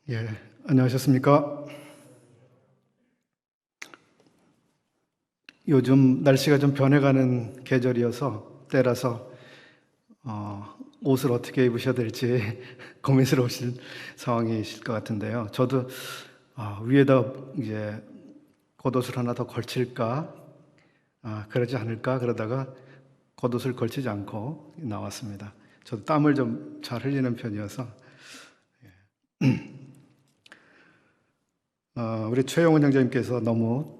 예, 안녕하셨습니까? 요즘 날씨가 좀 변해가는 계절이어서 때라서 옷을 어떻게 입으셔야 될지 고민스러우신 상황이실 것 같은데요. 저도 위에다 이제 겉옷을 하나 더 걸칠까, 그러지 않을까 그러다가 겉옷을 걸치지 않고 나왔습니다. 저도 땀을 좀 잘 흘리는 편이어서 우리 최영원 형제님께서 너무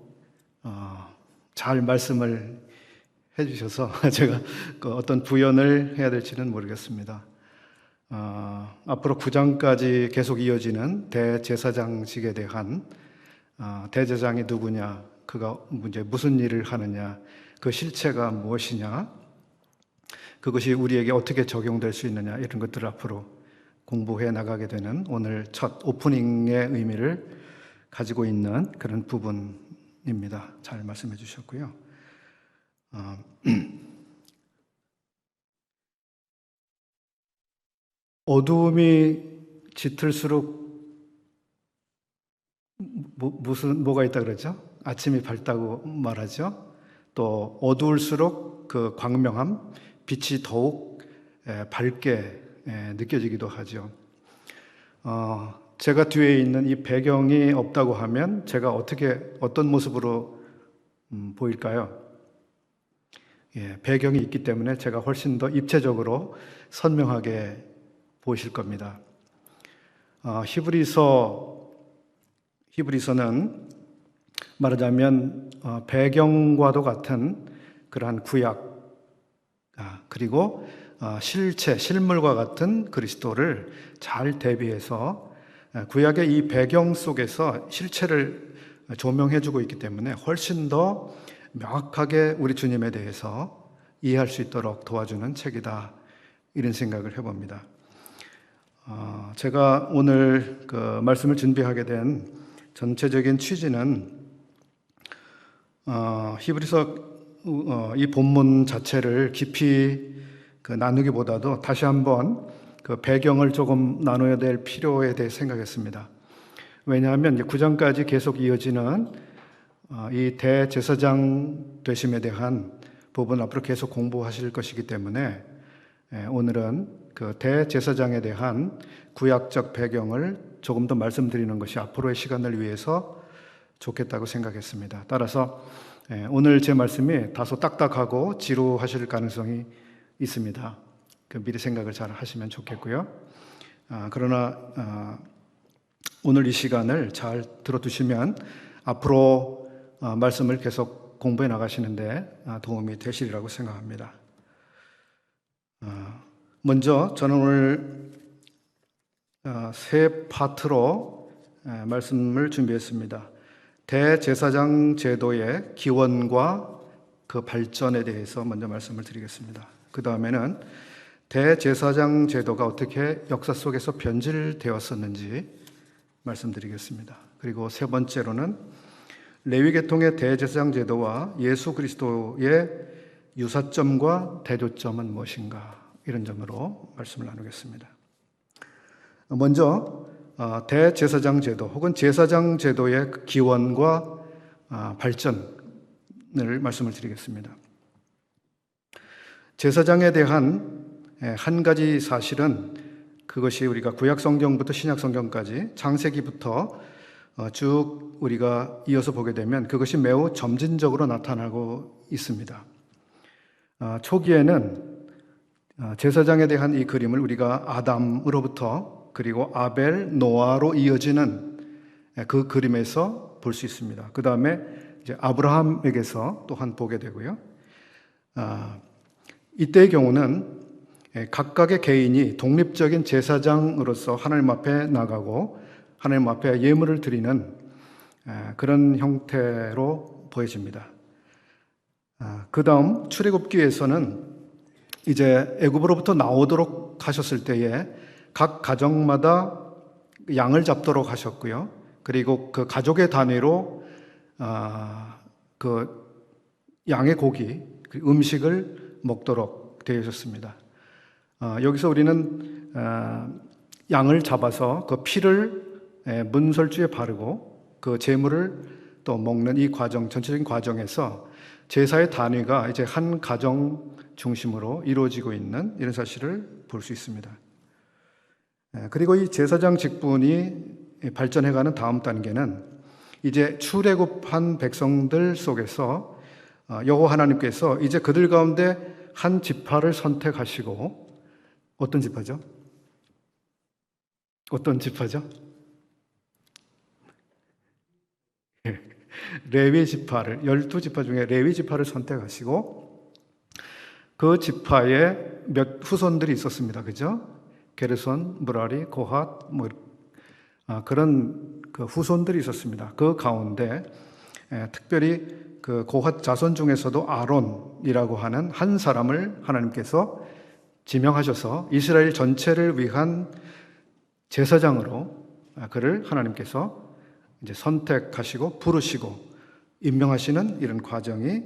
잘 말씀을 해주셔서 제가 그 어떤 부연을 해야 될지는 모르겠습니다. 앞으로 9장까지 계속 이어지는 대제사장직에 대한 대제사장이 누구냐, 그가 이제 무슨 일을 하느냐, 그 실체가 무엇이냐, 그것이 우리에게 어떻게 적용될 수 있느냐, 이런 것들을 앞으로 공부해 나가게 되는 오늘 첫 오프닝의 의미를 가지고 있는 그런 부분입니다. 잘 말씀해 주셨고요. 어두움이 짙을수록 뭐가 있다 그러죠? 아침이 밝다고 말하죠. 또 어두울수록 그 광명함, 빛이 더욱 밝게 느껴지기도 하죠. 제가 뒤에 있는 이 배경이 없다고 하면 제가 어떤 모습으로 보일까요? 배경이 있기 때문에 제가 훨씬 더 입체적으로 선명하게 보이실 겁니다. 히브리서는 말하자면 배경과도 같은 그러한 구약, 그리고 실물과 같은 그리스도를 잘 대비해서 구약의 이 배경 속에서 실체를 조명해주고 있기 때문에 훨씬 더 명확하게 우리 주님에 대해서 이해할 수 있도록 도와주는 책이다, 이런 생각을 해봅니다. 제가 오늘 그 말씀을 준비하게 된 전체적인 취지는 히브리서 이 본문 자체를 깊이 나누기보다도 다시 한번 그 배경을 조금 나눠야 될 필요에 대해 생각했습니다. 왜냐하면 이제 9장까지 계속 이어지는 이 대제사장 되심에 대한 부분 앞으로 계속 공부하실 것이기 때문에 오늘은 그 대제사장에 대한 구약적 배경을 조금 더 말씀드리는 것이 앞으로의 시간을 위해서 좋겠다고 생각했습니다. 따라서 오늘 제 말씀이 다소 딱딱하고 지루하실 가능성이 있습니다. 미리 생각을 잘 하시면 좋겠고요. 그러나 오늘 이 시간을 잘 들어두시면 앞으로 말씀을 계속 공부해 나가시는데 도움이 되시리라고 생각합니다. 먼저 저는 오늘 세 파트로 말씀을 준비했습니다. 대제사장 제도의 기원과 그 발전에 대해서 먼저 말씀을 드리겠습니다. 그 다음에는 대제사장 제도가 어떻게 역사 속에서 변질되었었는지 말씀드리겠습니다. 그리고 세 번째로는 레위계통의 대제사장 제도와 예수 그리스도의 유사점과 대조점은 무엇인가, 이런 점으로 말씀을 나누겠습니다. 먼저 대제사장 제도 혹은 제사장 제도의 기원과 발전을 말씀을 드리겠습니다. 제사장에 대한 한 가지 사실은, 그것이 우리가 구약 성경부터 신약 성경까지 창세기부터 쭉 우리가 이어서 보게 되면 그것이 매우 점진적으로 나타나고 있습니다. 초기에는 제사장에 대한 이 그림을 우리가 아담으로부터 그리고 아벨, 노아로 이어지는 그 그림에서 볼 수 있습니다. 그 다음에 이제 아브라함에게서 또한 보게 되고요. 이때의 경우는 각각의 개인이 독립적인 제사장으로서 하나님 앞에 나가고 하나님 앞에 예물을 드리는 그런 형태로 보여집니다. 그 다음 출애굽기에서는 이제 애굽으로부터 나오도록 하셨을 때에 각 가정마다 양을 잡도록 하셨고요. 그리고 그 가족의 단위로 그 양의 고기, 그 음식을 먹도록 되어 있었습니다. 여기서 우리는 양을 잡아서 그 피를 문설주에 바르고 그 제물을 또 먹는 이 과정, 전체적인 과정에서 제사의 단위가 이제 한 가정 중심으로 이루어지고 있는 이런 사실을 볼 수 있습니다. 그리고 이 제사장 직분이 발전해가는 다음 단계는 이제 출애굽한 백성들 속에서 여호와 하나님께서 이제 그들 가운데 한 지파를 선택하시고, 어떤 지파죠? 어떤 지파죠? 레위 지파를, 12지파 중에 레위 지파를 선택하시고 그 지파에 몇 후손들이 있었습니다. 그죠? 게르손, 무라리, 고핫, 그런 그 후손들이 있었습니다. 그 가운데 특별히 그 고핫 자손 중에서도 아론이라고 하는 한 사람을 하나님께서 지명하셔서 이스라엘 전체를 위한 제사장으로 그를 하나님께서 이제 선택하시고 부르시고 임명하시는 이런 과정이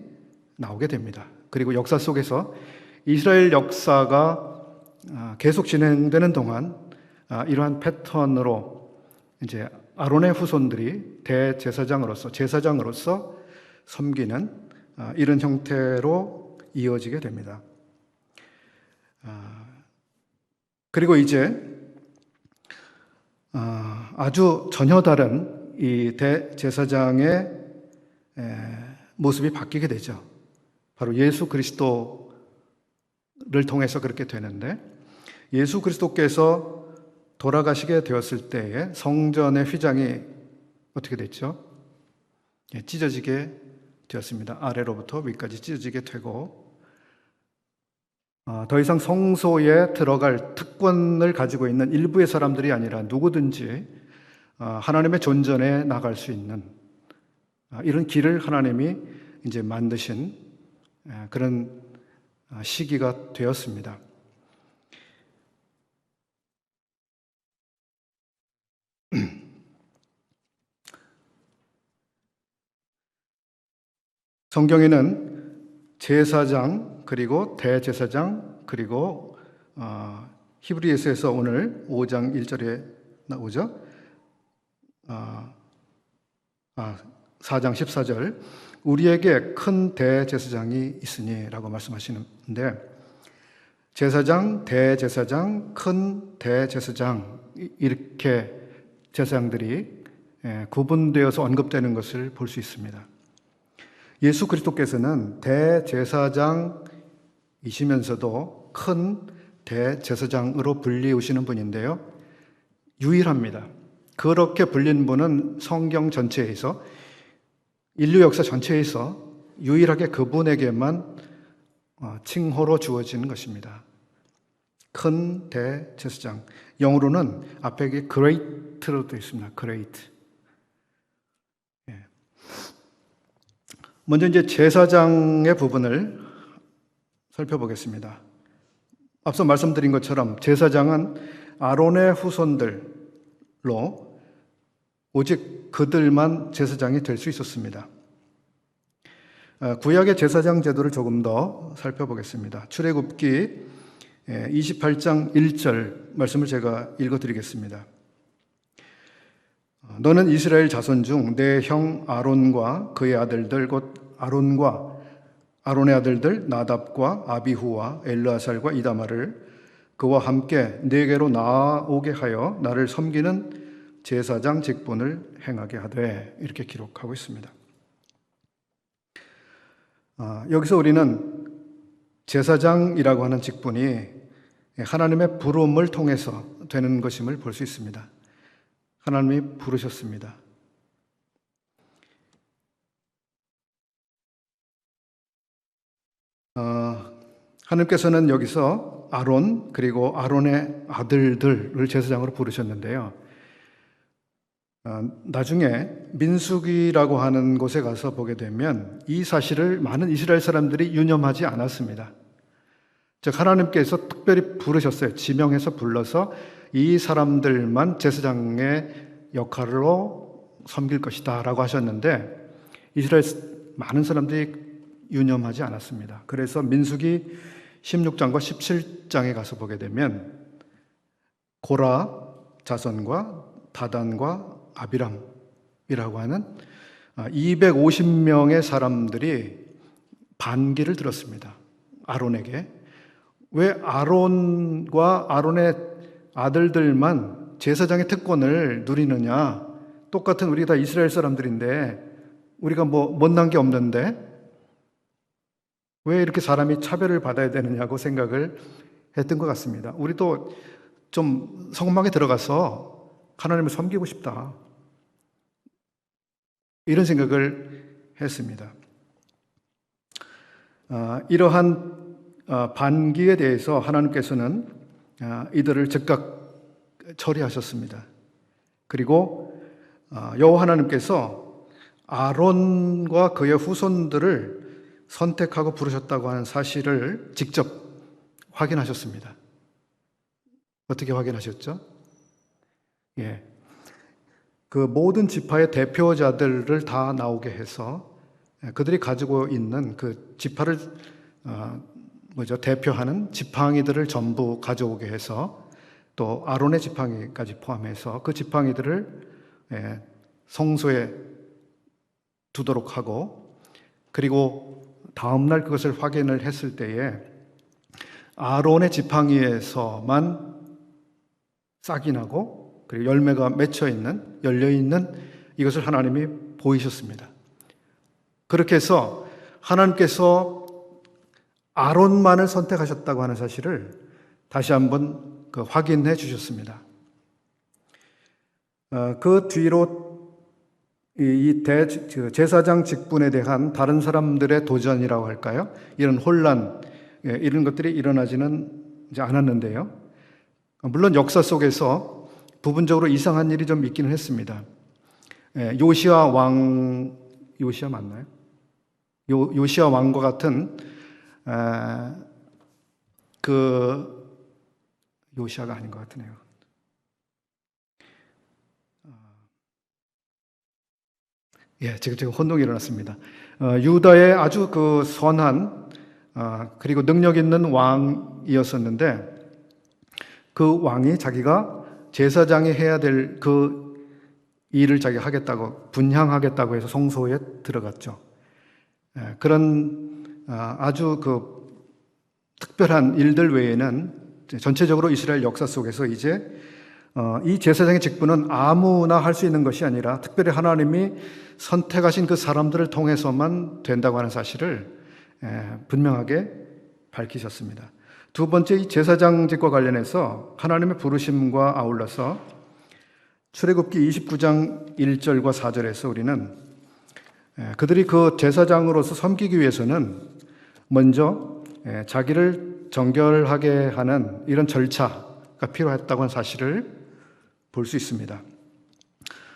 나오게 됩니다. 그리고 역사 속에서 이스라엘 역사가 계속 진행되는 동안 이러한 패턴으로 이제 아론의 후손들이 대제사장으로서 제사장으로서 섬기는 이런 형태로 이어지게 됩니다. 그리고 이제 아주 전혀 다른 이 대제사장의 모습이 바뀌게 되죠. 바로 예수 그리스도를 통해서 그렇게 되는데, 예수 그리스도께서 돌아가시게 되었을 때에 성전의 휘장이 어떻게 됐죠? 찢어지게 되었습니다. 아래로부터 위까지 찢어지게 되고, 더 이상 성소에 들어갈 특권을 가지고 있는 일부의 사람들이 아니라 누구든지 하나님의 존전에 나갈 수 있는 이런 길을 하나님이 이제 만드신 그런 시기가 되었습니다. 성경에는 제사장, 그리고 대제사장, 그리고 히브리서에서 오늘 5장 1절에 나오죠. 4장 14절, 우리에게 큰 대제사장이 있으니 라고 말씀하시는데, 제사장, 대제사장, 큰 대제사장, 이렇게 제사장들이 구분되어서 언급되는 것을 볼 수 있습니다. 예수 그리스도께서는 대제사장이시면서도 큰 대제사장으로 불리우시는 분인데요, 유일합니다. 그렇게 불린 분은 성경 전체에서, 인류 역사 전체에서 유일하게 그분에게만 칭호로 주어지는 것입니다. 큰 대제사장, 영어로는 앞에 great로 되어 있습니다. great. 먼저 이제 제사장의 부분을 살펴보겠습니다. 앞서 말씀드린 것처럼 제사장은 아론의 후손들로 오직 그들만 제사장이 될 수 있었습니다. 구약의 제사장 제도를 조금 더 살펴보겠습니다. 출애굽기 28장 1절 말씀을 제가 읽어드리겠습니다. 너는 이스라엘 자손 중 내 형 아론과 그의 아들들 곧 아론과 아론의 아들들 나답과 아비후와 엘르아살과 이다마를 그와 함께 내게로 나오게 하여 나를 섬기는 제사장 직분을 행하게 하되, 이렇게 기록하고 있습니다. 여기서 우리는 제사장이라고 하는 직분이 하나님의 부름을 통해서 되는 것임을 볼 수 있습니다. 하나님이 부르셨습니다. 하나님께서는 여기서 아론 그리고 아론의 아들들을 제사장으로 부르셨는데요, 나중에 민수기라고 하는 곳에 가서 보게 되면 이 사실을 많은 이스라엘 사람들이 유념하지 않았습니다. 즉 하나님께서 특별히 부르셨어요. 지명해서 불러서 이 사람들만 제사장의 역할로 섬길 것이다 라고 하셨는데, 이스라엘 많은 사람들이 유념하지 않았습니다. 그래서 민수기 16장과 17장에 가서 보게 되면 고라 자손과 다단과 아비람이라고 하는 250명의 사람들이 반기를 들었습니다. 아론에게. 왜 아론과 아론의 아들들만 제사장의 특권을 누리느냐? 똑같은 우리 다 이스라엘 사람들인데 우리가 못난 게 없는데 왜 이렇게 사람이 차별을 받아야 되느냐고 생각을 했던 것 같습니다. 우리도 좀 성막에 들어가서 하나님을 섬기고 싶다. 이런 생각을 했습니다. 이러한 반기에 대해서 하나님께서는 이들을 즉각 처리하셨습니다. 그리고 여호와 하나님께서 아론과 그의 후손들을 선택하고 부르셨다고 하는 사실을 직접 확인하셨습니다. 어떻게 확인하셨죠? 그 모든 지파의 대표자들을 다 나오게 해서 그들이 가지고 있는 그 지파를 대표하는 지팡이들을 전부 가져오게 해서 또 아론의 지팡이까지 포함해서 그 지팡이들을 성소에 두도록 하고, 그리고 다음날 그것을 확인을 했을 때에 아론의 지팡이에서만 싹이 나고 그리고 열매가 맺혀 있는, 열려 있는 이것을 하나님이 보이셨습니다. 그렇게 해서 하나님께서 아론만을 선택하셨다고 하는 사실을 다시 한번 확인해 주셨습니다. 그 뒤로 이 제사장 직분에 대한 다른 사람들의 도전이라고 할까요? 이런 혼란, 이런 것들이 일어나지는 이제 않았는데요. 물론 역사 속에서 부분적으로 이상한 일이 좀 있기는 했습니다. 요시야 맞나요? 요시야 왕과 같은 요시야가 아닌 것 같으네요. 지금 혼동이 일어났습니다. 유다의 아주 선한 그리고 능력 있는 왕이었었는데 그 왕이 자기가 제사장이 해야 될 그 일을 자기가 하겠다고, 분향하겠다고 해서 성소에 들어갔죠. 그런 아주 특별한 일들 외에는 전체적으로 이스라엘 역사 속에서 이제 이 제사장의 직분은 아무나 할 수 있는 것이 아니라 특별히 하나님이 선택하신 그 사람들을 통해서만 된다고 하는 사실을 분명하게 밝히셨습니다. 두 번째, 이 제사장직과 관련해서 하나님의 부르심과 아울러서 출애굽기 29장 1절과 4절에서 우리는 그들이 그 제사장으로서 섬기기 위해서는 먼저 자기를 정결하게 하는 이런 절차가 필요했다고 하는 사실을 볼 수 있습니다.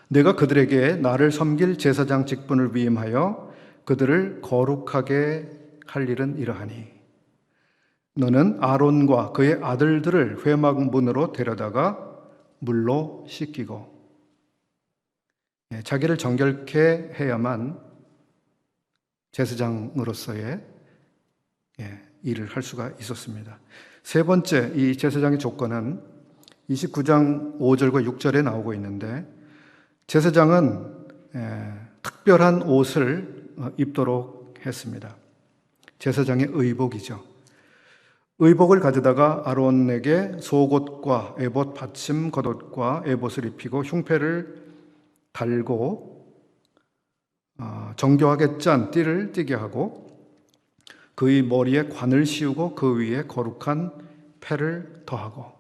내가 그들에게 나를 섬길 제사장 직분을 위임하여 그들을 거룩하게 할 일은 이러하니 너는 아론과 그의 아들들을 회막문으로 데려다가 물로 씻기고, 자기를 정결케 해야만 제사장으로서의 일을 할 수가 있었습니다. 세 번째, 이 제사장의 조건은 29장 5절과 6절에 나오고 있는데, 제사장은 특별한 옷을 입도록 했습니다. 제사장의 의복이죠. 의복을 가져다가 아론에게 속옷과 에봇 받침 겉옷과 에봇을 입히고 흉패를 달고 정교하게 짠 띠를 띠게 하고 그의 머리에 관을 씌우고 그 위에 거룩한 패를 더하고,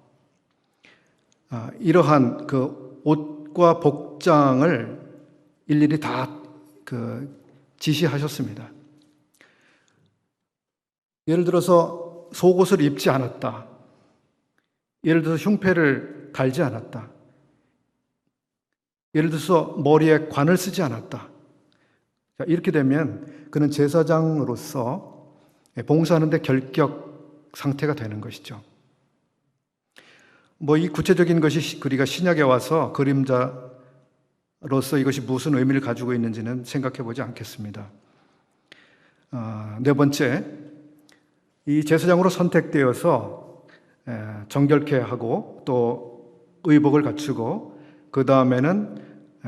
이러한 그 옷과 복장을 일일이 다 지시하셨습니다. 예를 들어서 속옷을 입지 않았다. 예를 들어서 흉패를 달지 않았다. 예를 들어서 머리에 관을 쓰지 않았다. 이렇게 되면 그는 제사장으로서 봉사하는 데 결격 상태가 되는 것이죠. 이 구체적인 것이 우리가 신약에 와서 그림자로서 이것이 무슨 의미를 가지고 있는지는 생각해 보지 않겠습니다. 네 번째, 이 제사장으로 선택되어서 정결케 하고 또 의복을 갖추고 그 다음에는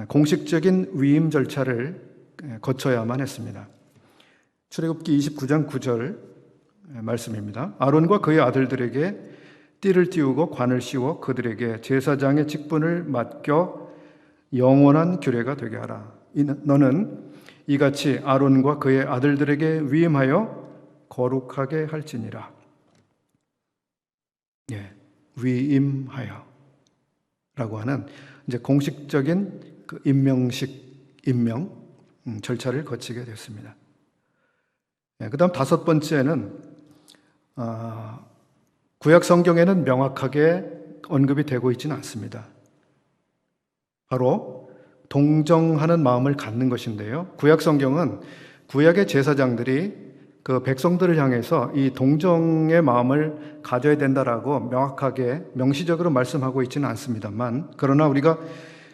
공식적인 위임 절차를 거쳐야만 했습니다. 출애굽기 29장 9절 말씀입니다. 아론과 그의 아들들에게 띠를 띄우고 관을 씌워 그들에게 제사장의 직분을 맡겨 영원한 규례가 되게 하라. 너는 이같이 아론과 그의 아들들에게 위임하여 거룩하게 할지니라. 위임하여 라고 하는 이제 공식적인 그 임명 절차를 거치게 됐습니다. 그 다음 5번째는 구약 성경에는 명확하게 언급이 되고 있지는 않습니다. 바로 동정하는 마음을 갖는 것인데요. 구약 성경은 구약의 제사장들이 그 백성들을 향해서 이 동정의 마음을 가져야 된다라고 명확하게 명시적으로 말씀하고 있지는 않습니다만, 그러나 우리가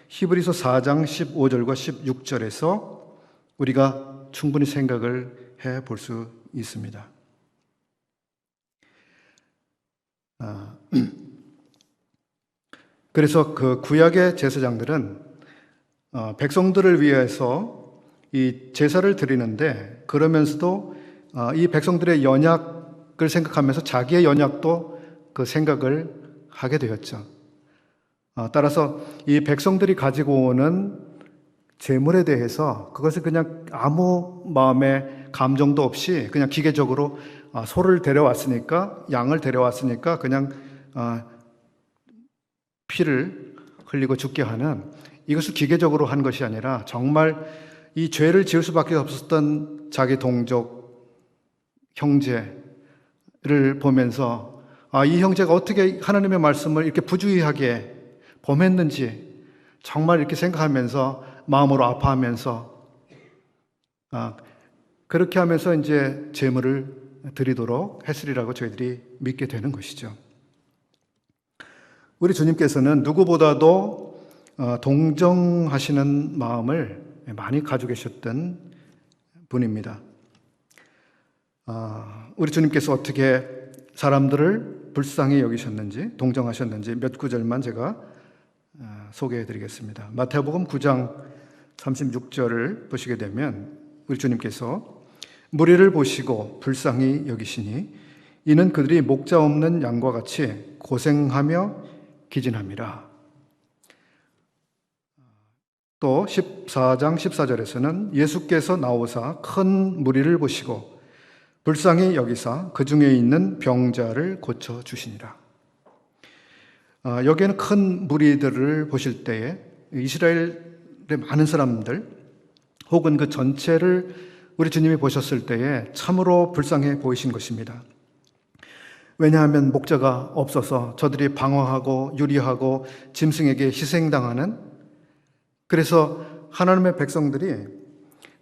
히브리서 4장 15절과 16절에서 우리가 충분히 생각을 해 볼 수 있습니다. 그래서 그 구약의 제사장들은 백성들을 위해서 이 제사를 드리는데, 그러면서도 이 백성들의 연약을 생각하면서 자기의 연약도 그 생각을 하게 되었죠. 따라서 이 백성들이 가지고 오는 제물에 대해서 그것을 그냥 아무 마음의 감정도 없이 그냥 기계적으로 소를 데려왔으니까, 양을 데려왔으니까 그냥 피를 흘리고 죽게 하는, 이것을 기계적으로 한 것이 아니라 정말 이 죄를 지을 수밖에 없었던 자기 동족 형제를 보면서 이 형제가 어떻게 하나님의 말씀을 이렇게 부주의하게 범했는지 정말 이렇게 생각하면서 마음으로 아파하면서 그렇게 하면서 이제 제물을 드리도록 했으리라고 저희들이 믿게 되는 것이죠. 우리 주님께서는 누구보다도 동정하시는 마음을 많이 가지고 계셨던 분입니다. 우리 주님께서 어떻게 사람들을 불쌍히 여기셨는지, 동정하셨는지 몇 구절만 제가 소개해 드리겠습니다. 마태복음 9장 36절을 보시게 되면 우리 주님께서 무리를 보시고 불쌍히 여기시니 이는 그들이 목자 없는 양과 같이 고생하며 기진함이라. 또 14장 14절에서는 예수께서 나오사 큰 무리를 보시고 불쌍히 여기사 그 중에 있는 병자를 고쳐 주시니라. 여기에는 큰 무리들을 보실 때에 이스라엘의 많은 사람들 혹은 그 전체를 우리 주님이 보셨을 때에 참으로 불쌍해 보이신 것입니다. 왜냐하면 목자가 없어서 저들이 방황하고 유리하고 짐승에게 희생당하는, 그래서 하나님의 백성들이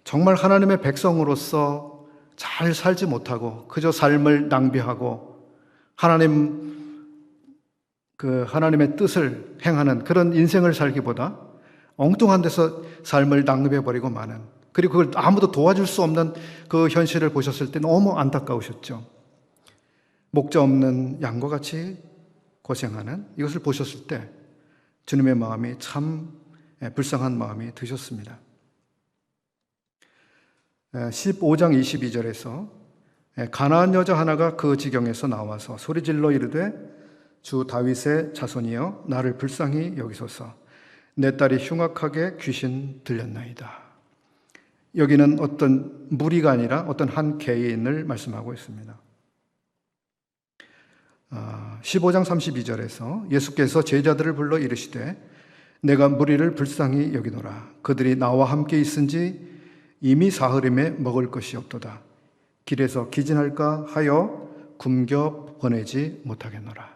정말 하나님의 백성으로서 잘 살지 못하고 그저 삶을 낭비하고 하나님의 뜻을 행하는 그런 인생을 살기보다 엉뚱한 데서 삶을 낭비해버리고 마는, 그리고 그걸 아무도 도와줄 수 없는 그 현실을 보셨을 때 너무 안타까우셨죠. 목자 없는 양과 같이 고생하는 이것을 보셨을 때 주님의 마음이 참 불쌍한 마음이 드셨습니다. 15장 22절에서 가나안 여자 하나가 그 지경에서 나와서 소리질러 이르되 주 다윗의 자손이여 나를 불쌍히 여기소서, 내 딸이 흉악하게 귀신 들렸나이다. 여기는 어떤 무리가 아니라 어떤 한 개인을 말씀하고 있습니다. 15장 32절에서 예수께서 제자들을 불러 이르시되 내가 무리를 불쌍히 여기노라. 그들이 나와 함께 있은지 이미 사흘임에 먹을 것이 없도다. 길에서 기진할까 하여 굶겨 보내지 못하겠노라.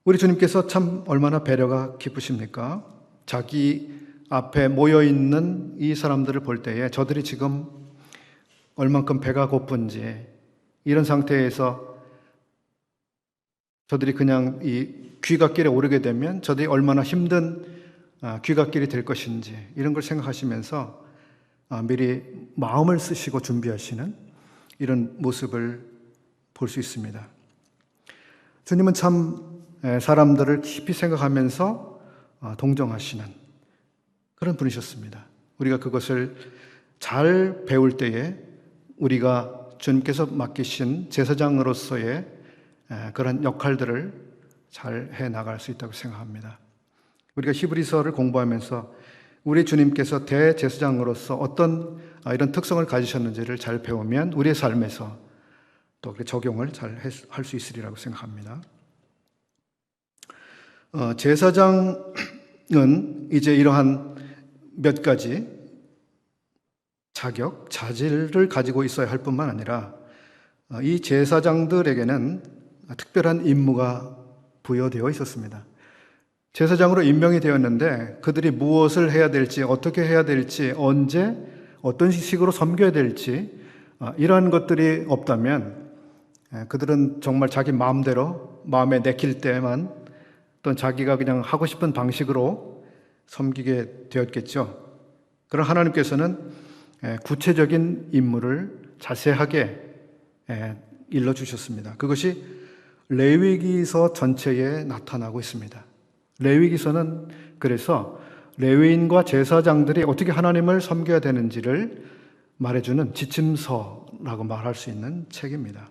우리 주님께서 참 얼마나 배려가 깊으십니까? 자기 앞에 모여있는 이 사람들을 볼 때에 저들이 지금 얼만큼 배가 고픈지, 이런 상태에서 저들이 그냥 이 귀갓길에 오르게 되면 저들이 얼마나 힘든 귀갓길이 될 것인지, 이런 걸 생각하시면서 미리 마음을 쓰시고 준비하시는 이런 모습을 볼 수 있습니다. 주님은 참 사람들을 깊이 생각하면서 동정하시는 그런 분이셨습니다. 우리가 그것을 잘 배울 때에 우리가 주님께서 맡기신 제사장으로서의 그런 역할들을 잘 해나갈 수 있다고 생각합니다. 우리가 히브리서를 공부하면서 우리 주님께서 대제사장으로서 어떤 이런 특성을 가지셨는지를 잘 배우면 우리의 삶에서 또 적용을 잘 할 수 있으리라고 생각합니다. 제사장은 이제 이러한 몇 가지 자격, 자질을 가지고 있어야 할 뿐만 아니라 이 제사장들에게는 특별한 임무가 부여되어 있었습니다. 제사장으로 임명이 되었는데 그들이 무엇을 해야 될지, 어떻게 해야 될지, 언제, 어떤 식으로 섬겨야 될지 이러한 것들이 없다면 그들은 정말 자기 마음대로 마음에 내킬 때만 또는 자기가 그냥 하고 싶은 방식으로 섬기게 되었겠죠. 그러나 하나님께서는 구체적인 임무를 자세하게 일러주셨습니다. 그것이 레위기서 전체에 나타나고 있습니다. 레위기서는 그래서 레위인과 제사장들이 어떻게 하나님을 섬겨야 되는지를 말해주는 지침서라고 말할 수 있는 책입니다.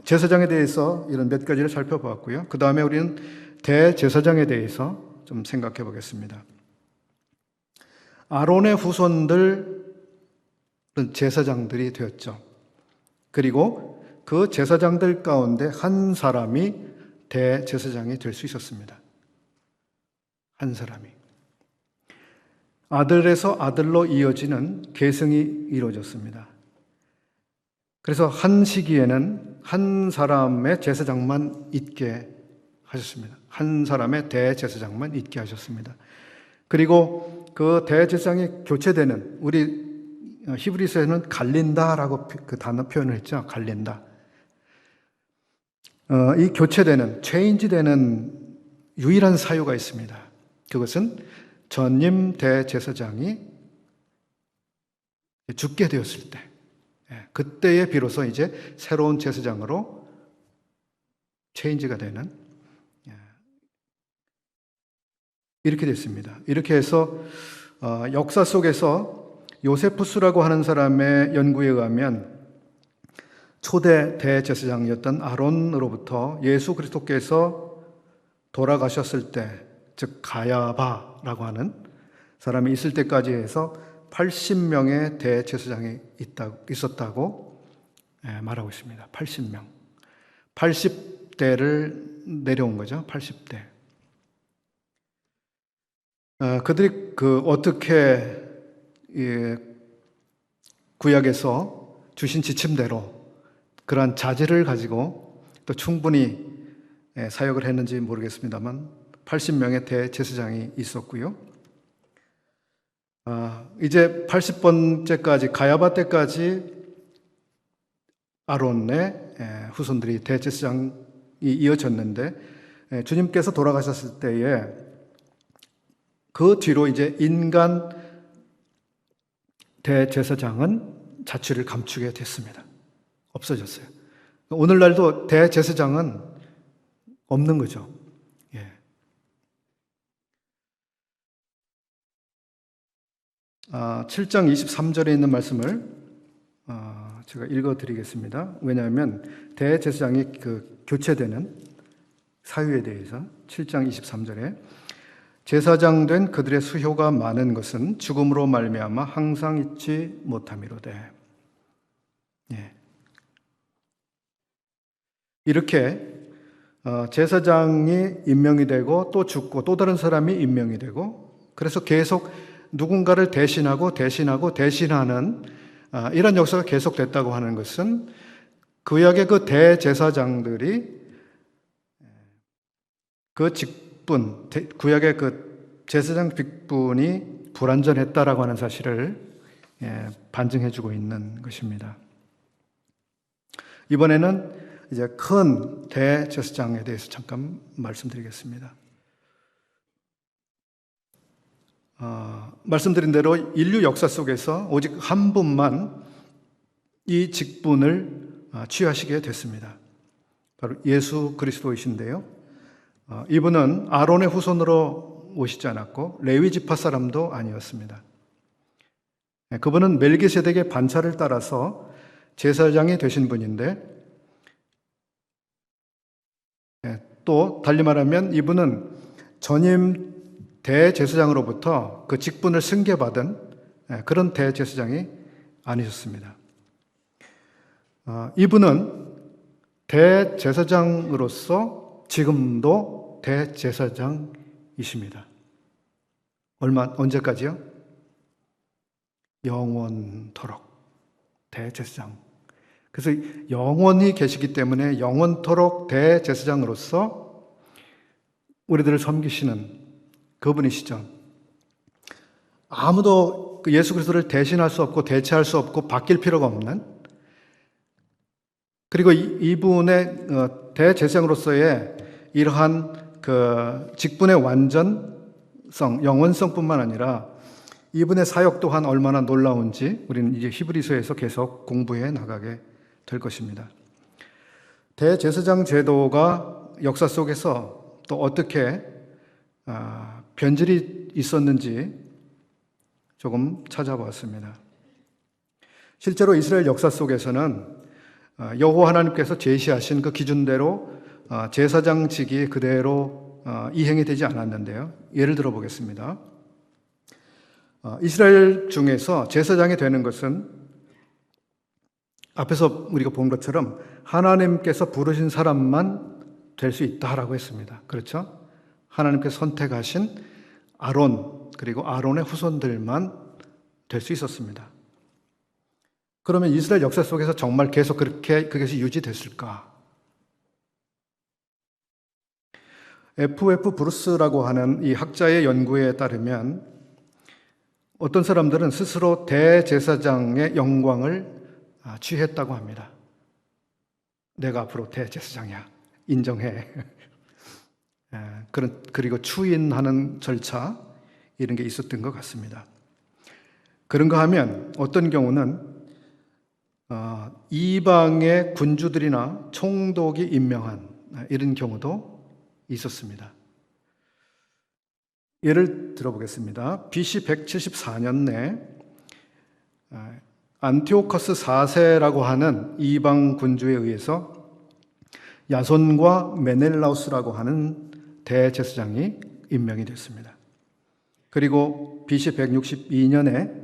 제사장에 대해서 이런 몇 가지를 살펴보았고요. 그 다음에 우리는 대제사장에 대해서 좀 생각해 보겠습니다. 아론의 후손들은 제사장들이 되었죠. 그리고 그 제사장들 가운데 한 사람이 대제사장이 될 수 있었습니다. 한 사람이. 아들에서 아들로 이어지는 계승이 이루어졌습니다. 그래서 한 시기에는 한 사람의 제사장만 있게 하셨습니다. 한 사람의 대제사장만 있게 하셨습니다. 그리고 그 대제사장이 교체되는, 우리 히브리서에는 갈린다라고 그 단어 표현을 했죠. 갈린다. 이 교체되는, 체인지되는 유일한 사유가 있습니다. 그것은 전임 대제사장이 죽게 되었을 때, 그때에 비로소 이제 새로운 제사장으로 체인지가 되는, 이렇게 됐습니다. 이렇게 해서 역사 속에서 요세푸스라고 하는 사람의 연구에 의하면 초대 대제사장이었던 아론으로부터 예수 그리스도께서 돌아가셨을 때, 즉 가야바라고 하는 사람이 있을 때까지 해서 80명의 대제사장이 있었다고 말하고 있습니다. 80명. 80대를 내려온 거죠. 80대. 그들이 어떻게 구약에서 주신 지침대로 그러한 자질을 가지고 또 충분히 사역을 했는지 모르겠습니다만 80명의 대제사장이 있었고요. 이제 80번째까지 가야바 때까지 아론의 후손들이 대제사장이 이어졌는데 주님께서 돌아가셨을 때에 그 뒤로 이제 인간 대제사장은 자취를 감추게 됐습니다. 없어졌어요. 오늘날도 대제사장은 없는 거죠. 7장 23절에 있는 말씀을 제가 읽어드리겠습니다. 왜냐하면 대제사장이 교체되는 사유에 대해서 7장 23절에 제사장 된 그들의 수효가 많은 것은 죽음으로 말미암아 항상 잊지 못함이로되. 이렇게 제사장이 임명이 되고 또 죽고 또 다른 사람이 임명이 되고 그래서 계속 누군가를 대신하는 이런 역사가 계속됐다고 하는 것은 구약의 그 대제사장들이 그 직분, 구약의 그 제사장 직분이 불완전했다라고 하는 사실을 반증해주고 있는 것입니다. 이번에는 이제 큰 대제사장에 대해서 잠깐 말씀드리겠습니다. 말씀드린 대로 인류 역사 속에서 오직 한 분만 이 직분을 취하시게 됐습니다. 바로 예수 그리스도이신데요. 이분은 아론의 후손으로 오시지 않았고 레위 지파 사람도 아니었습니다. 그분은 멜기세덱의 반차를 따라서 제사장이 되신 분인데, 또 달리 말하면 이분은 전임 대제사장으로부터 그 직분을 승계받은 그런 대제사장이 아니셨습니다. 이분은 대제사장으로서 지금도 대제사장이십니다. 언제까지요? 영원토록 대제사장. 그래서 영원히 계시기 때문에 영원토록 대제사장으로서 우리들을 섬기시는 그분이시죠. 아무도 예수 그리스도를 대신할 수 없고 대체할 수 없고 바뀔 필요가 없는, 그리고 이분의 대제사장으로서의 이러한 그 직분의 완전성, 영원성뿐만 아니라 이분의 사역 또한 얼마나 놀라운지 우리는 이제 히브리서에서 계속 공부해 나가게 될 것입니다. 대제사장 제도가 역사 속에서 또 어떻게 변질이 있었는지 조금 찾아보았습니다. 실제로 이스라엘 역사 속에서는 여호와 하나님께서 제시하신 그 기준대로 제사장직이 그대로 이행이 되지 않았는데요. 예를 들어 보겠습니다. 이스라엘 중에서 제사장이 되는 것은 앞에서 우리가 본 것처럼 하나님께서 부르신 사람만 될 수 있다라고 했습니다. 그렇죠? 하나님께서 선택하신 아론, 그리고 아론의 후손들만 될 수 있었습니다. 그러면 이스라엘 역사 속에서 정말 계속 그렇게 그것이 유지됐을까? F.F. 브루스라고 하는 이 학자의 연구에 따르면 어떤 사람들은 스스로 대제사장의 영광을 취했다고 합니다. 내가 앞으로 대제사장이야. 인정해. 그리고 추인하는 절차, 이런 게 있었던 것 같습니다. 그런가 하면 어떤 경우는 이방의 군주들이나 총독이 임명한 이런 경우도 있었습니다. 예를 들어보겠습니다. BC 174년에 안티오커스 4세라고 하는 이방 군주에 의해서 야손과 메넬라우스라고 하는 대제사장이 임명이 됐습니다. 그리고 BC 162년에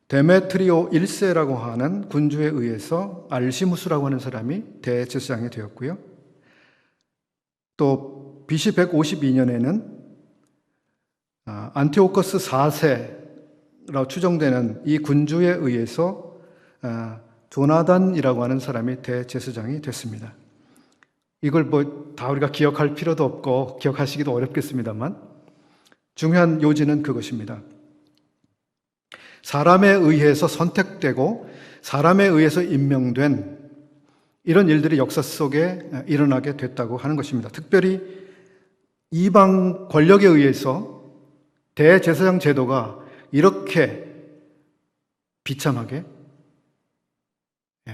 데메트리오 1세라고 하는 군주에 의해서 알시무스라고 하는 사람이 대제사장이 되었고요. 또 BC 152년에는 안티오커스 4세라고 추정되는 이 군주에 의해서 조나단이라고 하는 사람이 대제사장이 됐습니다. 이걸 다 우리가 기억할 필요도 없고 기억하시기도 어렵겠습니다만 중요한 요지는 그것입니다. 사람에 의해서 선택되고 사람에 의해서 임명된 이런 일들이 역사 속에 일어나게 됐다고 하는 것입니다. 특별히 이방 권력에 의해서 대제사장 제도가 이렇게 비참하게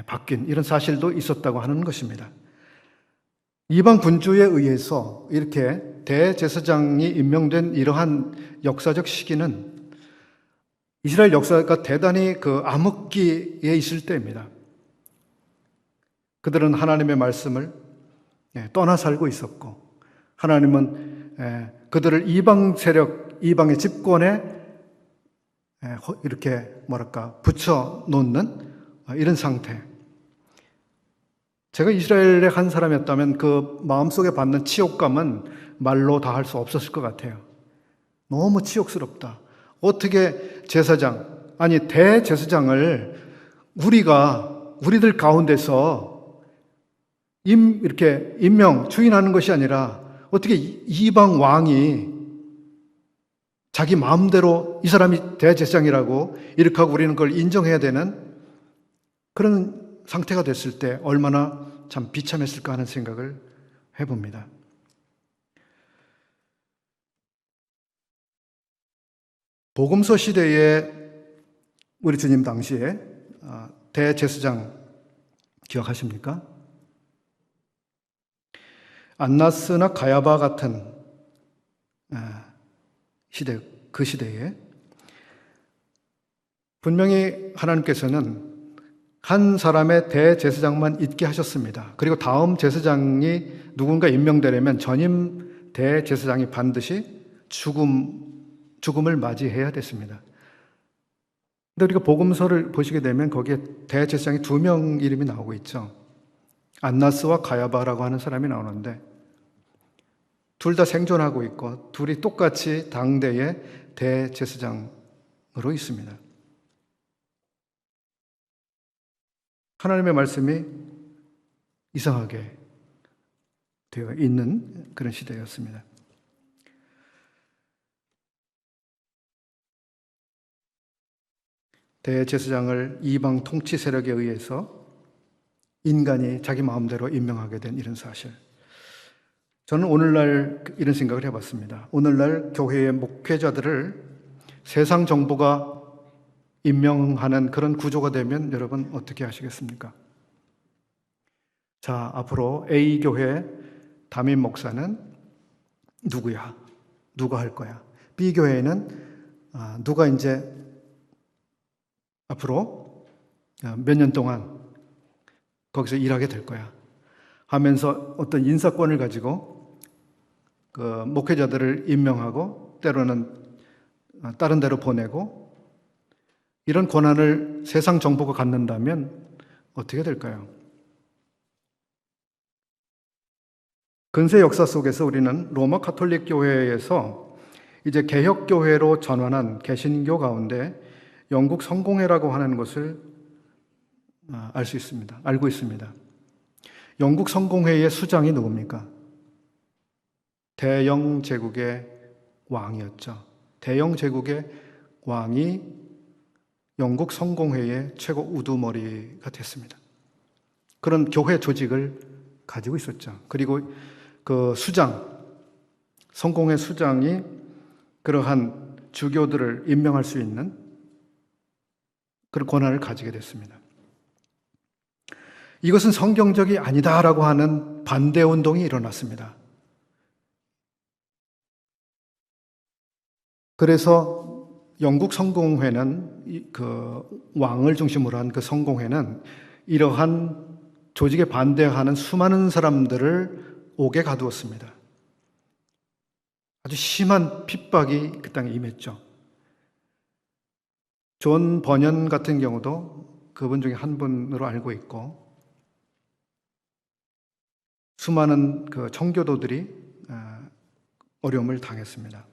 바뀐 이런 사실도 있었다고 하는 것입니다. 이방 군주에 의해서 이렇게 대제사장이 임명된 이러한 역사적 시기는 이스라엘 역사가 대단히 그 암흑기에 있을 때입니다. 그들은 하나님의 말씀을 떠나 살고 있었고, 하나님은 그들을 이방 세력, 이방의 집권에 이렇게 붙여 놓는 이런 상태. 제가 이스라엘의 한 사람이었다면 그 마음속에 받는 치욕감은 말로 다 할 수 없었을 것 같아요. 너무 치욕스럽다. 어떻게 제사장, 아니 대제사장을 우리들 가운데서 이렇게 임명, 추인하는 것이 아니라 어떻게 이방 왕이 자기 마음대로 이 사람이 대제사장이라고 이렇게 하고 우리는 그걸 인정해야 되는 그런 상태가 됐을 때 얼마나 참 비참했을까 하는 생각을 해봅니다. 복음서 시대에 우리 주님 당시에 대제사장 기억하십니까? 안나스나 가야바 같은 시대, 그 시대에 분명히 하나님께서는 한 사람의 대제사장만 있게 하셨습니다. 그리고 다음 제사장이 누군가 임명되려면 전임 대제사장이 반드시 죽음을 맞이해야 됐습니다. 근데 우리가 복음서를 보시게 되면 거기에 대제사장이 2명 이름이 나오고 있죠. 안나스와 가야바라고 하는 사람이 나오는데 둘 다 생존하고 있고 둘이 똑같이 당대의 대제사장으로 있습니다. 하나님의 말씀이 이상하게 되어 있는 그런 시대였습니다. 대제사장을 이방 통치 세력에 의해서 인간이 자기 마음대로 임명하게 된 이런 사실. 저는 오늘날 이런 생각을 해봤습니다. 오늘날 교회의 목회자들을 세상 정부가 임명하는 그런 구조가 되면 여러분 어떻게 하시겠습니까? 자, 앞으로 A 교회 담임 목사는 누구야? 누가 할 거야? B 교회는 누가 이제 앞으로 몇 년 동안 거기서 일하게 될 거야 하면서 어떤 인사권을 가지고 그 목회자들을 임명하고 때로는 다른 데로 보내고 이런 권한을 세상 정부가 갖는다면 어떻게 될까요? 근세 역사 속에서 우리는 로마 가톨릭 교회에서 이제 개혁 교회로 전환한 개신교 가운데 영국 성공회라고 하는 것을 알고 있습니다. 영국 성공회의 수장이 누굽니까? 대영 제국의 왕이었죠. 대영 제국의 왕이 영국 성공회의 최고 우두머리가 됐습니다. 그런 교회 조직을 가지고 있었죠. 그리고 그 성공회 수장이 그러한 주교들을 임명할 수 있는 그런 권한을 가지게 됐습니다. 이것은 성경적이 아니다라고 하는 반대 운동이 일어났습니다. 그래서 영국 성공회는 그 왕을 중심으로 한 그 성공회는 이러한 조직에 반대하는 수많은 사람들을 옥에 가두었습니다. 아주 심한 핍박이 그 땅에 임했죠. 존 버년 같은 경우도 그분 중에 한 분으로 알고 있고 수많은 그 청교도들이 어려움을 당했습니다.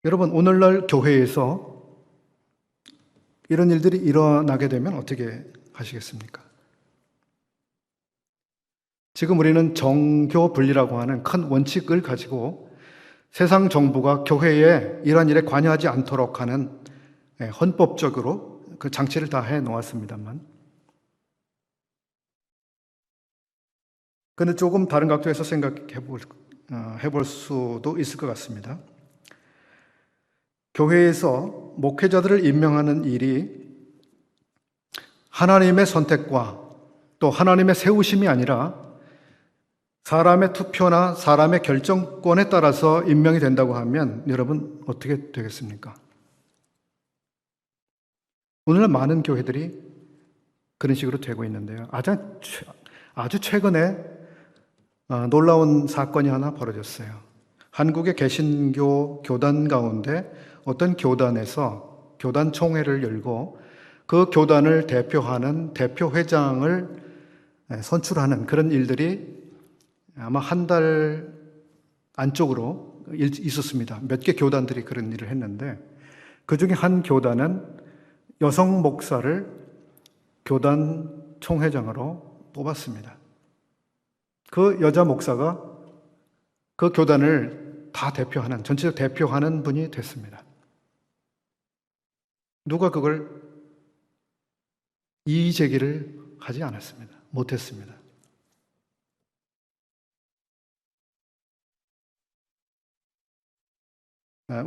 여러분, 오늘날 교회에서 이런 일들이 일어나게 되면 어떻게 하시겠습니까? 지금 우리는 정교 분리라고 하는 큰 원칙을 가지고 세상 정부가 교회에 이러한 일에 관여하지 않도록 하는 헌법적으로 그 장치를 다 해 놓았습니다만, 그런데 조금 다른 각도에서 해볼 수도 있을 것 같습니다. 교회에서 목회자들을 임명하는 일이 하나님의 선택과 또 하나님의 세우심이 아니라 사람의 투표나 사람의 결정권에 따라서 임명이 된다고 하면 여러분 어떻게 되겠습니까? 오늘날 많은 교회들이 그런 식으로 되고 있는데요. 아주 최근에 놀라운 사건이 하나 벌어졌어요. 한국의 개신교 교단 가운데 어떤 교단에서 교단 총회를 열고 그 교단을 대표하는 대표회장을 선출하는 그런 일들이 아마 한 달 안쪽으로 있었습니다. 몇 개 교단들이 그런 일을 했는데 그 중에 한 교단은 여성 목사를 교단 총회장으로 뽑았습니다. 그 여자 목사가 그 교단을 다 전체적으로 대표하는 분이 됐습니다. 누가 그걸 이의 제기를 하지 않았습니다. 못했습니다.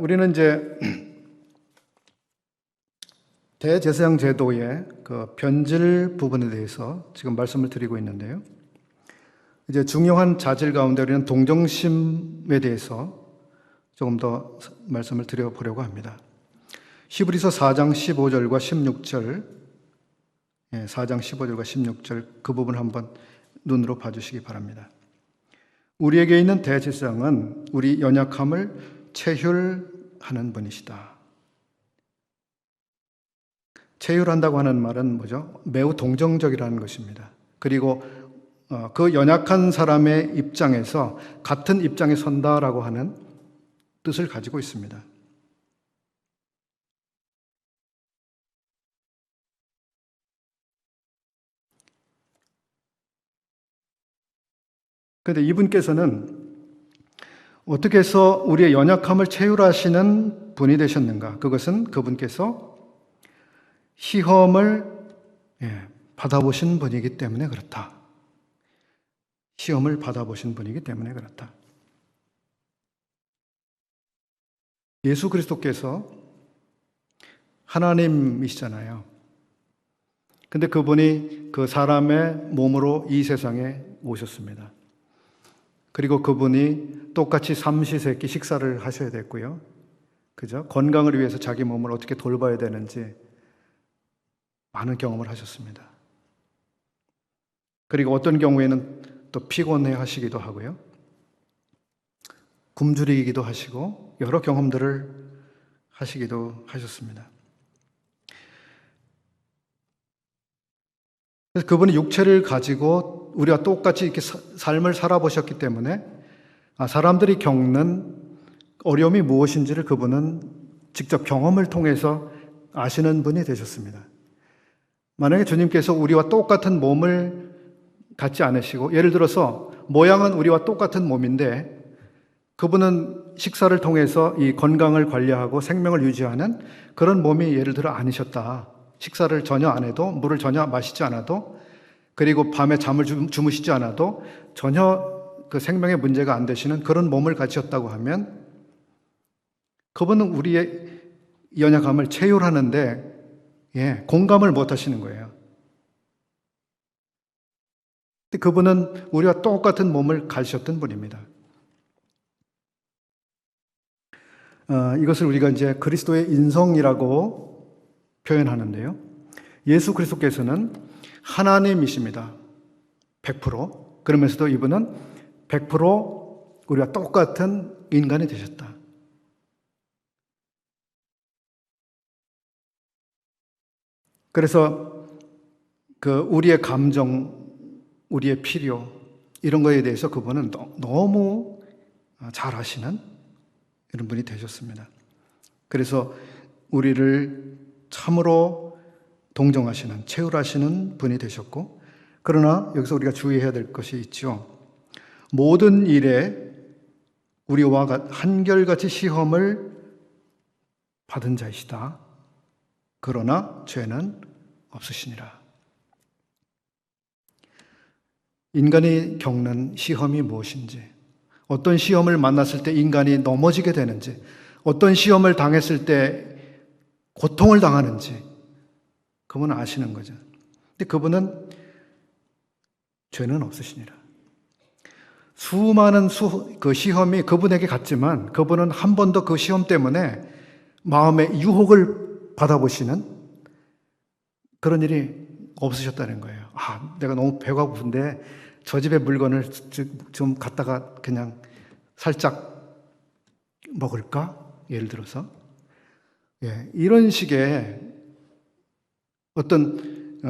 우리는 이제 대제사장 제도의 그 변질 부분에 대해서 지금 말씀을 드리고 있는데요. 이제 중요한 자질 가운데 우리는 동정심에 대해서 조금 더 말씀을 드려보려고 합니다. 히브리서 4장 15절과 16절, 4장 15절과 16절 그 부분 한번 눈으로 봐주시기 바랍니다. 우리에게 있는 대제사장은 우리 연약함을 체휼하는 분이시다. 체휼한다고 하는 말은 뭐죠? 매우 동정적이라는 것입니다. 그리고 그 연약한 사람의 입장에서 같은 입장에 선다라고 하는 뜻을 가지고 있습니다. 그런데 이분께서는 어떻게 해서 우리의 연약함을 체휼하시는 분이 되셨는가? 그것은 그분께서 시험을 받아보신 분이기 때문에 그렇다. 시험을 받아보신 분이기 때문에 그렇다. 예수 그리스도께서 하나님이시잖아요. 근데 그분이 그 사람의 몸으로 이 세상에 오셨습니다. 그리고 그분이 똑같이 삼시세끼 식사를 하셔야 됐고요. 그죠? 건강을 위해서 자기 몸을 어떻게 돌봐야 되는지 많은 경험을 하셨습니다. 그리고 어떤 경우에는 또 피곤해 하시기도 하고요. 굶주리기도 하시고 여러 경험들을 하시기도 하셨습니다. 그래서 그분이 육체를 가지고 우리와 똑같이 이렇게 삶을 살아보셨기 때문에 사람들이 겪는 어려움이 무엇인지를 그분은 직접 경험을 통해서 아시는 분이 되셨습니다. 만약에 주님께서 우리와 똑같은 몸을 갖지 않으시고, 예를 들어서 모양은 우리와 똑같은 몸인데 그분은 식사를 통해서 이 건강을 관리하고 생명을 유지하는 그런 몸이 예를 들어 아니셨다. 식사를 전혀 안 해도, 물을 전혀 마시지 않아도, 그리고 밤에 잠을 주무시지 않아도 전혀 그 생명에 문제가 안 되시는 그런 몸을 가지셨다고 하면 그분은 우리의 연약함을 체휼하는데 공감을 못 하시는 거예요. 근데 그분은 우리와 똑같은 몸을 가지셨던 분입니다. 이것을 우리가 이제 그리스도의 인성이라고 표현하는데요. 예수 그리스도께서는 하나님이십니다. 100%. 그러면서도 이분은 100% 우리와 똑같은 인간이 되셨다. 그래서 그 우리의 감정, 우리의 필요, 이런 거에 대해서 그분은 너무 잘 아시는 이런 분이 되셨습니다. 그래서 우리를 참으로 동정하시는, 체휼하시는 분이 되셨고, 그러나 여기서 우리가 주의해야 될 것이 있죠. 모든 일에 우리와 한결같이 시험을 받은 자이시다. 그러나 죄는 없으시니라. 인간이 겪는 시험이 무엇인지, 어떤 시험을 만났을 때 인간이 넘어지게 되는지, 어떤 시험을 당했을 때 고통을 당하는지 그분은 아시는 거죠. 근데 그분은 죄는 없으시니라. 수많은 그 시험이 그분에게 갔지만 그분은 한 번도 그 시험 때문에 마음의 유혹을 받아보시는 그런 일이 없으셨다는 거예요. 내가 너무 배가 고픈데 저 집에 물건을 좀 갖다가 그냥 살짝 먹을까? 예를 들어서. 이런 식의 어떤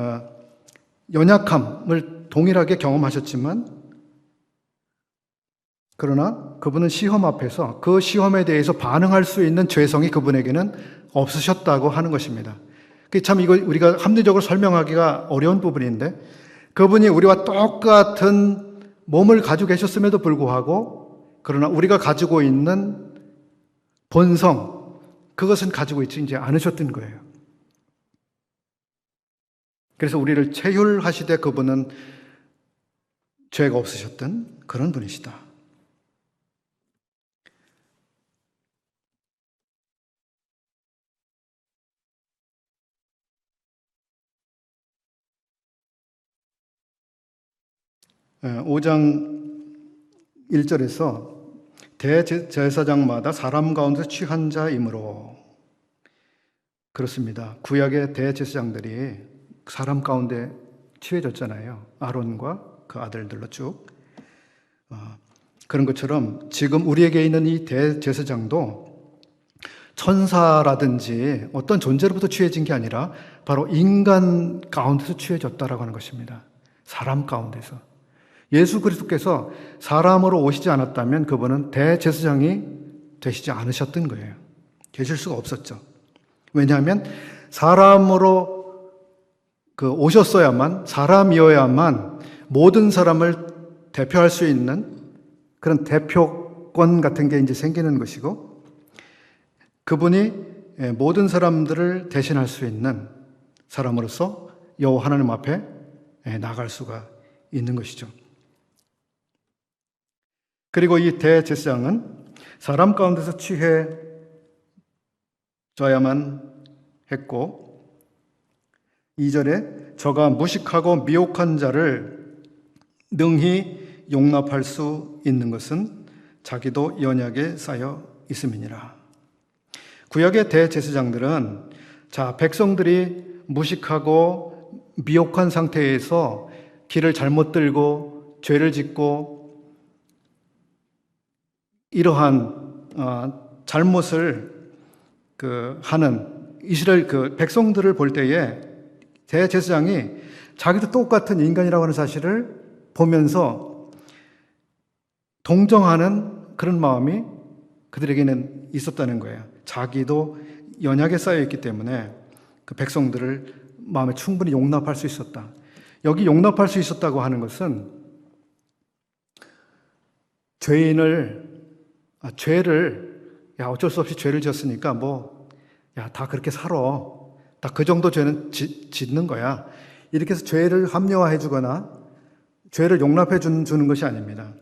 연약함을 동일하게 경험하셨지만, 그러나 그분은 시험 앞에서 그 시험에 대해서 반응할 수 있는 죄성이 그분에게는 없으셨다고 하는 것입니다. 참 이거 우리가 합리적으로 설명하기가 어려운 부분인데, 그분이 우리와 똑같은 몸을 가지고 계셨음에도 불구하고, 그러나 우리가 가지고 있는 본성, 그것은 가지고 있지 이제 않으셨던 거예요. 그래서 우리를 체휼하시되 그분은 죄가 없으셨던 그런 분이시다. 5장 1절에서 대제사장마다 사람 가운데 취한 자이므로, 그렇습니다. 구약의 대제사장들이 사람 가운데 취해졌잖아요. 아론과 그 아들들로 쭉. 그런 것처럼 지금 우리에게 있는 이 대제사장도 천사라든지 어떤 존재로부터 취해진 게 아니라 바로 인간 가운데서 취해졌다라고 하는 것입니다. 사람 가운데서. 예수 그리스도께서 사람으로 오시지 않았다면 그분은 대제사장이 되시지 않으셨던 거예요. 계실 수가 없었죠. 왜냐하면 사람으로 오셨어야만, 사람이어야만 모든 사람을 대표할 수 있는 그런 대표권 같은 게 이제 생기는 것이고, 그분이 모든 사람들을 대신할 수 있는 사람으로서 여호와 하나님 앞에 나갈 수가 있는 것이죠. 그리고 이 대제사장은 사람 가운데서 취해져야만 했고, 2절에 저가 무식하고 미혹한 자를 능히 용납할 수 있는 것은 자기도 연약에 쌓여 있음이니라. 구약의 대제사장들은 백성들이 무식하고 미혹한 상태에서 길을 잘못 들고 죄를 짓고 이러한 잘못을 하는 이스라엘 백성들을 볼 때에 대제사장이 자기도 똑같은 인간이라고 하는 사실을 보면서 동정하는 그런 마음이 그들에게는 있었다는 거예요. 자기도 연약에 쌓여 있기 때문에 그 백성들을 마음에 충분히 용납할 수 있었다. 여기 용납할 수 있었다고 하는 것은 어쩔 수 없이 죄를 지었으니까 다 그렇게 살아. 다 그 정도 죄는 짓는 거야. 이렇게 해서 죄를 합리화해 주거나 죄를 용납해 주는 것이 아닙니다.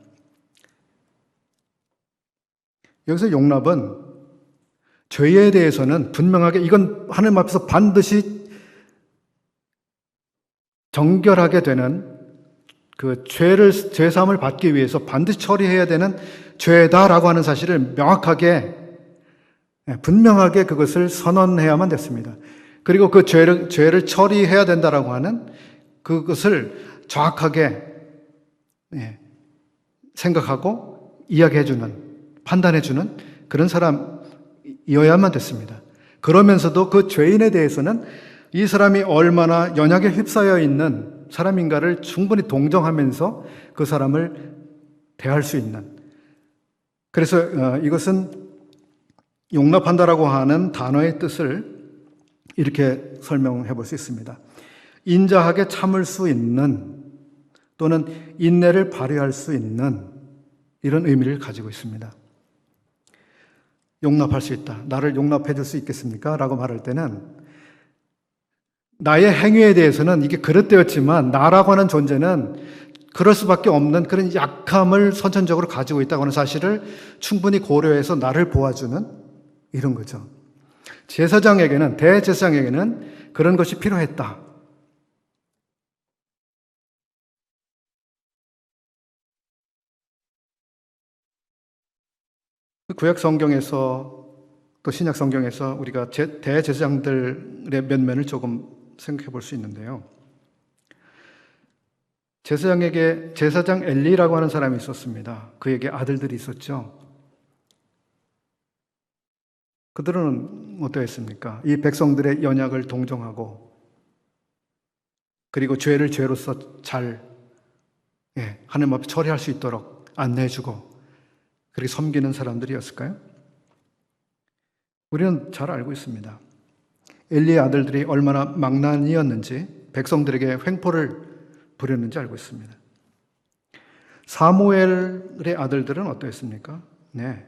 여기서 용납은 죄에 대해서는 분명하게 이건 하나님 앞에서 반드시 정결하게 되는 죄사함을 받기 위해서 반드시 처리해야 되는 죄다라고 하는 사실을 명확하게, 분명하게 그것을 선언해야만 됐습니다. 그리고 그 죄를 처리해야 된다라고 하는 그것을 정확하게 생각하고 이야기해주는, 판단해주는 그런 사람이어야만 됐습니다. 그러면서도 그 죄인에 대해서는 이 사람이 얼마나 연약에 휩싸여 있는 사람인가를 충분히 동정하면서 그 사람을 대할 수 있는, 그래서 이것은 용납한다라고 하는 단어의 뜻을 이렇게 설명해 볼 수 있습니다. 인자하게 참을 수 있는 또는 인내를 발휘할 수 있는 이런 의미를 가지고 있습니다. 용납할 수 있다. 나를 용납해 줄 수 있겠습니까? 라고 말할 때는 나의 행위에 대해서는 이게 그릇되었지만 나라고 하는 존재는 그럴 수밖에 없는 그런 약함을 선천적으로 가지고 있다고 하는 사실을 충분히 고려해서 나를 보아주는 이런 거죠. 대제사장에게는 그런 것이 필요했다. 구약 성경에서 또 신약 성경에서 우리가 대제사장들의 면면을 조금 생각해 볼 수 있는데요. 제사장 엘리라고 하는 사람이 있었습니다. 그에게 아들들이 있었죠. 그들은 어떠했습니까? 이 백성들의 연약을 동정하고 그리고 죄를 죄로서 잘 하나님 앞에 처리할 수 있도록 안내해주고 그렇게 섬기는 사람들이었을까요? 우리는 잘 알고 있습니다. 엘리의 아들들이 얼마나 망나니였는지, 백성들에게 횡포를 부렸는지 알고 있습니다. 사무엘의 아들들은 어떠했습니까?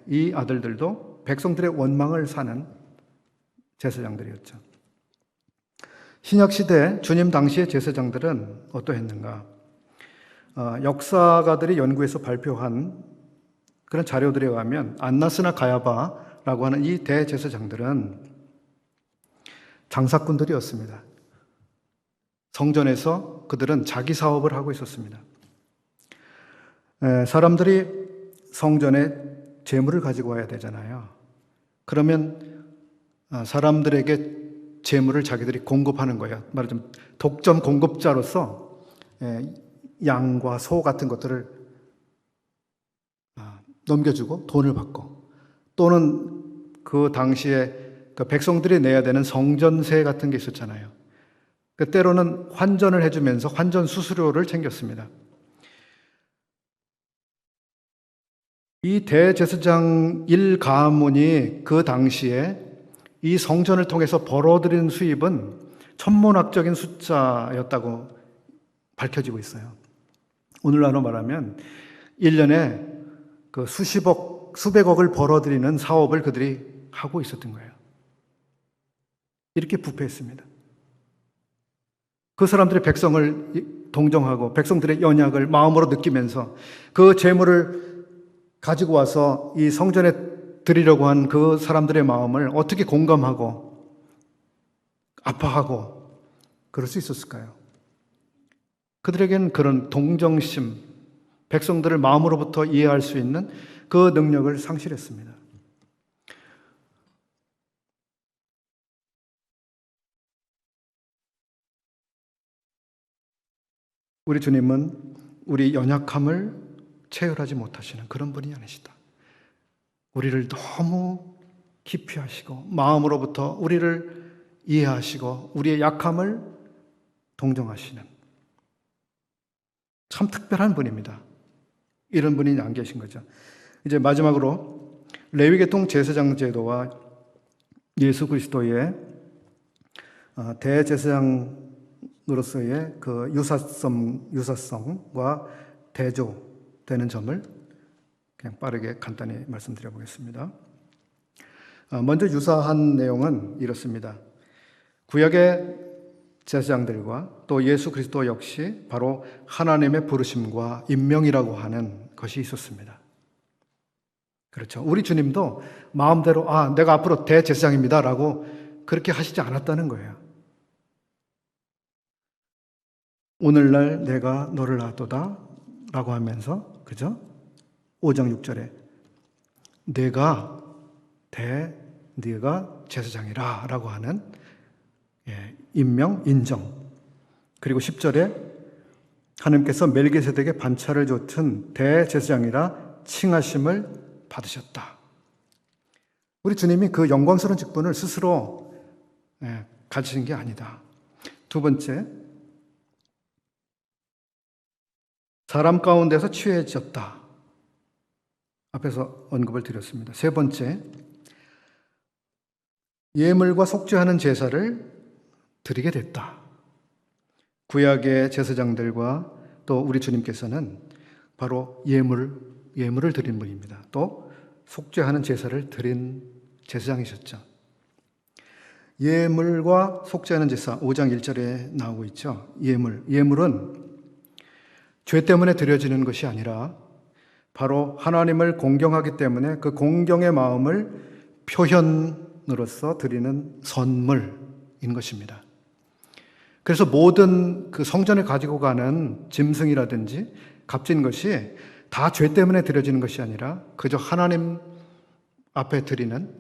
이 아들들도 백성들의 원망을 사는 제사장들이었죠. 신약시대 주님 당시의 제사장들은 어떠했는가? 역사가들이 연구해서 발표한 그런 자료들에 의하면 안나스나 가야바라고 하는 이 대제사장들은 장사꾼들이었습니다. 성전에서 그들은 자기 사업을 하고 있었습니다. 사람들이 성전에 제물을 가지고 와야 되잖아요. 그러면 사람들에게 제물을 자기들이 공급하는 거예요. 말하자면 독점 공급자로서 양과 소 같은 것들을 넘겨주고 돈을 받고, 또는 그 당시에 그 백성들이 내야 되는 성전세 같은 게 있었잖아요. 그 때로는 환전을 해주면서 환전 수수료를 챙겼습니다. 이 대제사장 일가문이 그 당시에 이 성전을 통해서 벌어들인 수입은 천문학적인 숫자였다고 밝혀지고 있어요. 오늘날로 말하면 1년에 그 수십억, 수백억을 벌어들이는 사업을 그들이 하고 있었던 거예요. 이렇게 부패했습니다. 그 사람들이 백성을 동정하고 백성들의 연약을 마음으로 느끼면서 그 재물을 가지고 와서 이 성전에 드리려고 한 그 사람들의 마음을 어떻게 공감하고 아파하고 그럴 수 있었을까요? 그들에겐 그런 동정심, 백성들을 마음으로부터 이해할 수 있는 그 능력을 상실했습니다. 우리 주님은 우리 연약함을 체휼하지 못하시는 그런 분이 아니시다. 우리를 너무 깊이 하시고 마음으로부터 우리를 이해하시고 우리의 약함을 동정하시는 참 특별한 분입니다. 이런 분이 안 계신 거죠. 이제 마지막으로 레위계통 제사장 제도와 예수 그리스도의 대제사장으로서의 그 유사성과 대조되는 점을 그냥 빠르게 간단히 말씀드려 보겠습니다. 먼저 유사한 내용은 이렇습니다. 구약의 제사장들과 또 예수 그리스도 역시 바로 하나님의 부르심과 임명이라고 하는 것이 있었습니다. 그렇죠. 우리 주님도 마음대로 내가 앞으로 대제사장입니다 라고 그렇게 하시지 않았다는 거예요. 오늘날 내가 너를 낳았도다 라고 하면서, 그죠? 5장 6절에 네가 제사장이라 라고 하는 임명, 인정. 그리고 10절에 하나님께서 멜기세덱에게 반차를 줬던 대제사장이라 칭하심을 받으셨다. 우리 주님이 그 영광스러운 직분을 스스로 가지신 게 아니다. 두 번째, 사람 가운데서 취해졌다. 앞에서 언급을 드렸습니다. 세 번째, 예물과 속죄하는 제사를 드리게 됐다. 구약의 제사장들과 또 우리 주님께서는 바로 예물을 드린 분입니다. 또 속죄하는 제사를 드린 제사장이셨죠. 예물과 속죄하는 제사 5장 1절에 나오고 있죠. 예물은 죄 때문에 드려지는 것이 아니라 바로 하나님을 공경하기 때문에 그 공경의 마음을 표현으로서 드리는 선물인 것입니다. 그래서 모든 그 성전에 가지고 가는 짐승이라든지 값진 것이 다 죄 때문에 드려지는 것이 아니라 그저 하나님 앞에 드리는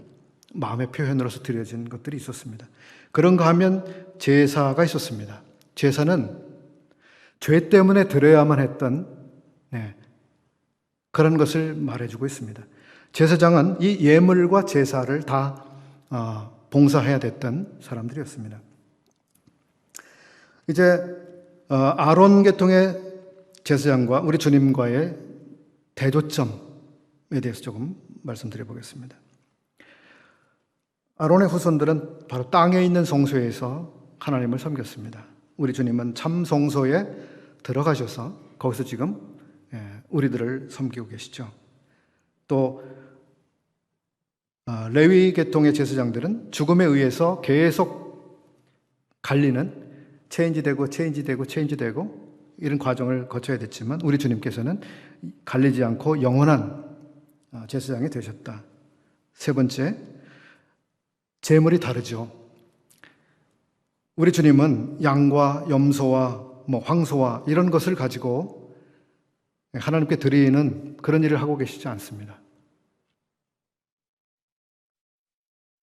마음의 표현으로서 드려진 것들이 있었습니다. 그런가 하면 제사가 있었습니다. 제사는 죄 때문에 드려야만 했던 그런 것을 말해주고 있습니다. 제사장은 이 예물과 제사를 다 봉사해야 됐던 사람들이었습니다. 이제 아론 계통의 제사장과 우리 주님과의 대조점에 대해서 조금 말씀드려 보겠습니다. 아론의 후손들은 바로 땅에 있는 성소에서 하나님을 섬겼습니다. 우리 주님은 참 성소에 들어가셔서 거기서 지금 우리들을 섬기고 계시죠. 또 레위 계통의 제사장들은 죽음에 의해서 계속 갈리는 체인지되고 이런 과정을 거쳐야 됐지만 우리 주님께서는 갈리지 않고 영원한 제사장이 되셨다. 세 번째, 제물이 다르죠. 우리 주님은 양과 염소와 황소와 이런 것을 가지고 하나님께 드리는 그런 일을 하고 계시지 않습니다.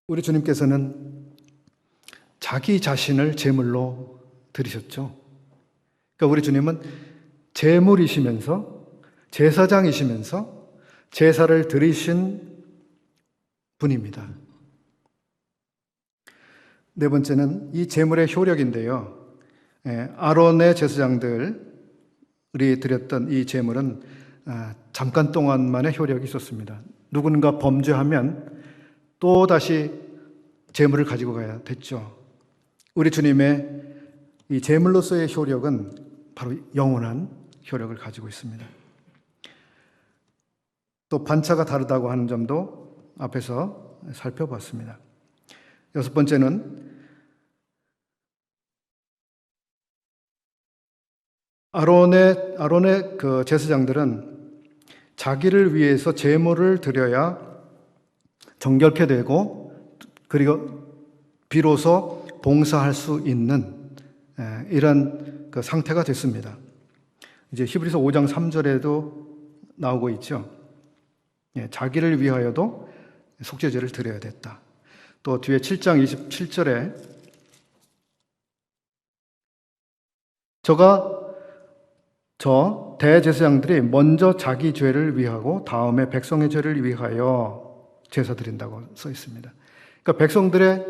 우리 주님께서는 자기 자신을 제물로 드리셨죠. 그러니까 우리 주님은 제물이시면서 제사장이시면서 제사를 드리신 분입니다. 네 번째는 이 제물의 효력인데요. 아론의 제사장들이 드렸던 이 제물은 잠깐 동안만의 효력이 있었습니다. 누군가 범죄하면 또 다시 제물을 가지고 가야 됐죠. 우리 주님의 이 제물로서의 효력은 바로 영원한 효력을 가지고 있습니다. 또 반차가 다르다고 하는 점도 앞에서 살펴봤습니다. 여섯 번째는 아론의 그 제사장들은 자기를 위해서 제물을 드려야 정결케 되고 그리고 비로소 봉사할 수 있는 이런 그 상태가 됐습니다. 이제 히브리서 5장 3절에도 나오고 있죠. 자기를 위하여도 속죄제를 드려야 됐다. 또 뒤에 7장 27절에 저 대제사장들이 먼저 자기 죄를 위하고 다음에 백성의 죄를 위하여 제사 드린다고 써 있습니다. 그러니까 백성들의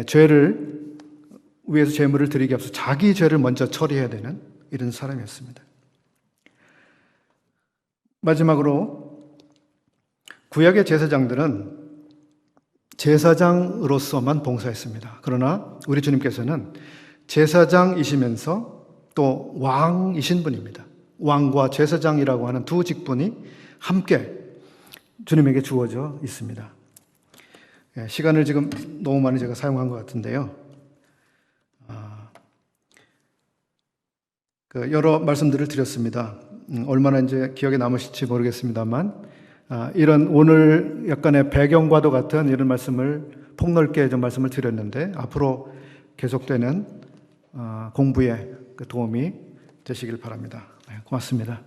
죄를 위해서 제물을 드리기 앞서 자기 죄를 먼저 처리해야 되는 이런 사람이었습니다. 마지막으로 구약의 제사장들은 제사장으로서만 봉사했습니다. 그러나 우리 주님께서는 제사장이시면서 또 왕이신 분입니다. 왕과 제사장이라고 하는 두 직분이 함께 주님에게 주어져 있습니다. 시간을 지금 너무 많이 제가 사용한 것 같은데요. 여러 말씀들을 드렸습니다. 얼마나 이제 기억에 남으실지 모르겠습니다만, 이런 오늘 약간의 배경과도 같은 이런 말씀을 폭넓게 좀 말씀을 드렸는데, 앞으로 계속되는 공부에 도움이 되시길 바랍니다. 고맙습니다.